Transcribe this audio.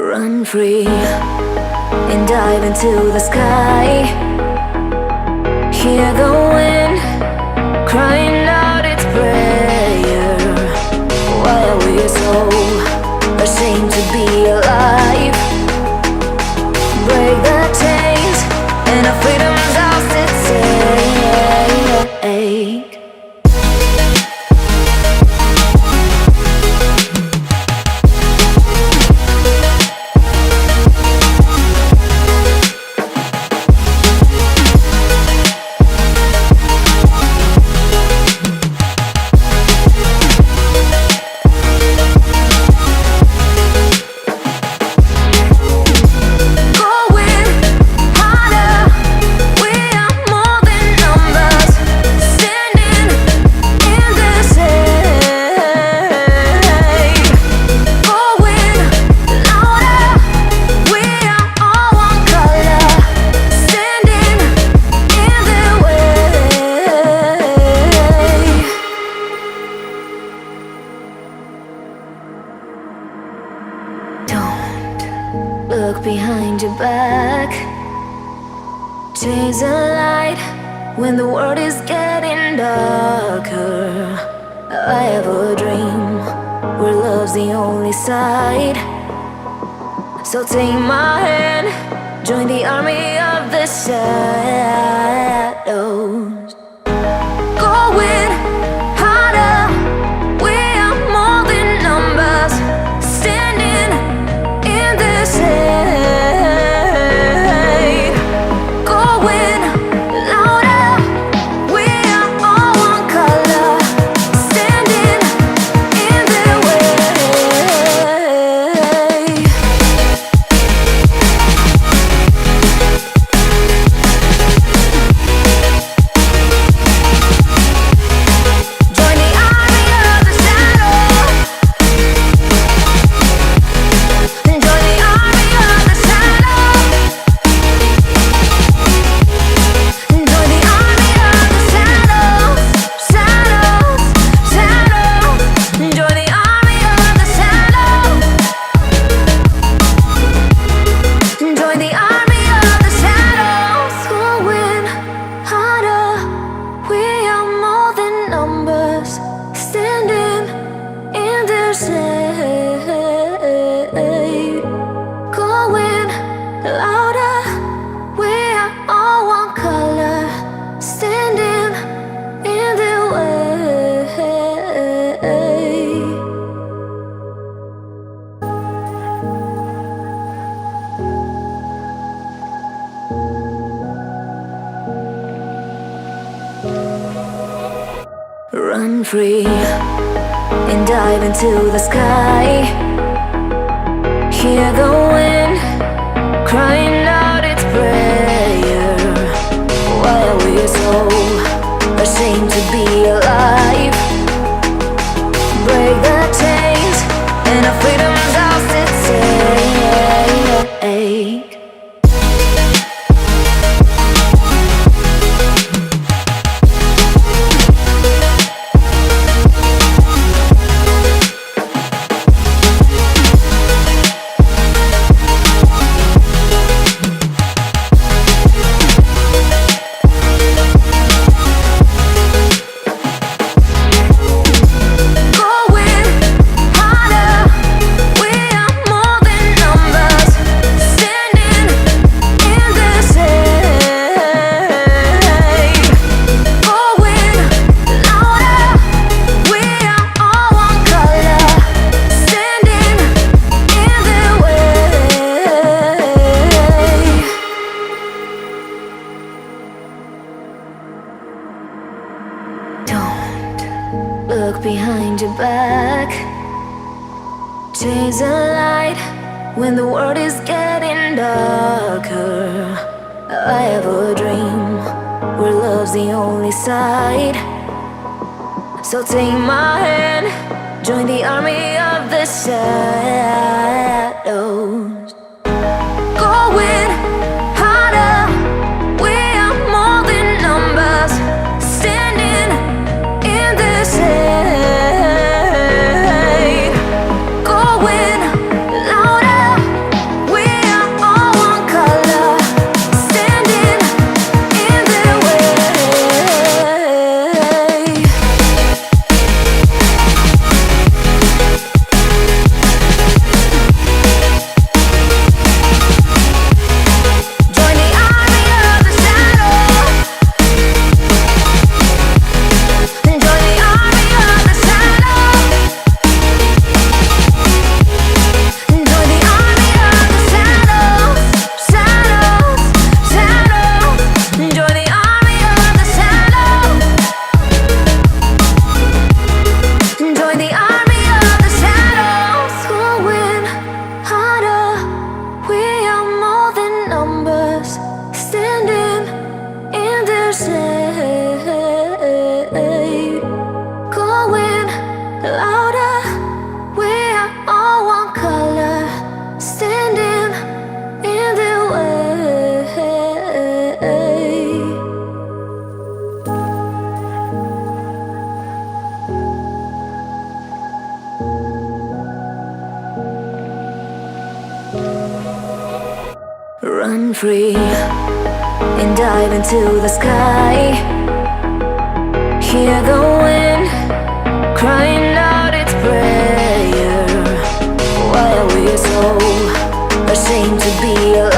Run free and dive into the sky. Hear the wind crying out its prayer. Why are we so ashamed to be alive? Break the chains and our freedom's ours to take. Look behind your back. Chase a light when the world is getting darker. I have a dream where love's the only side. So take my hand, join the army of the shadows. Going harder, we are more than numbers. Standing in this hate. Going louder, we are all one color. Standing in their way. Join the army of the shadow. Join the army of the shadow. Join the army of the shadows. Shadows, shadows. Join the army of the shadows. Join the army of the shadows. Going harder, we are more than numbers. Standing in their shade. Going louder, we are all one color. Standing in their way. Run free and dive into the sky. Hear the wind crying out its prayer. Why are we so ashamed to be alive? Break the chains and our freedom's ours to take. Going harder, we are more than numbers. Standing in this hate. Going louder, we are all one color. Standing in their way. Don't look behind your back. Chase a light when the world is getting darker. I have a dream where love's the only side. So take my hand, join the army of the shadows. Going harder, we are more than numbers. Standing in this hate. Going louder, louder. We are all one color, standing in the way. Run free and dive into the sky. Hear the wind crying out its prayer. Why are we so ashamed to be alive?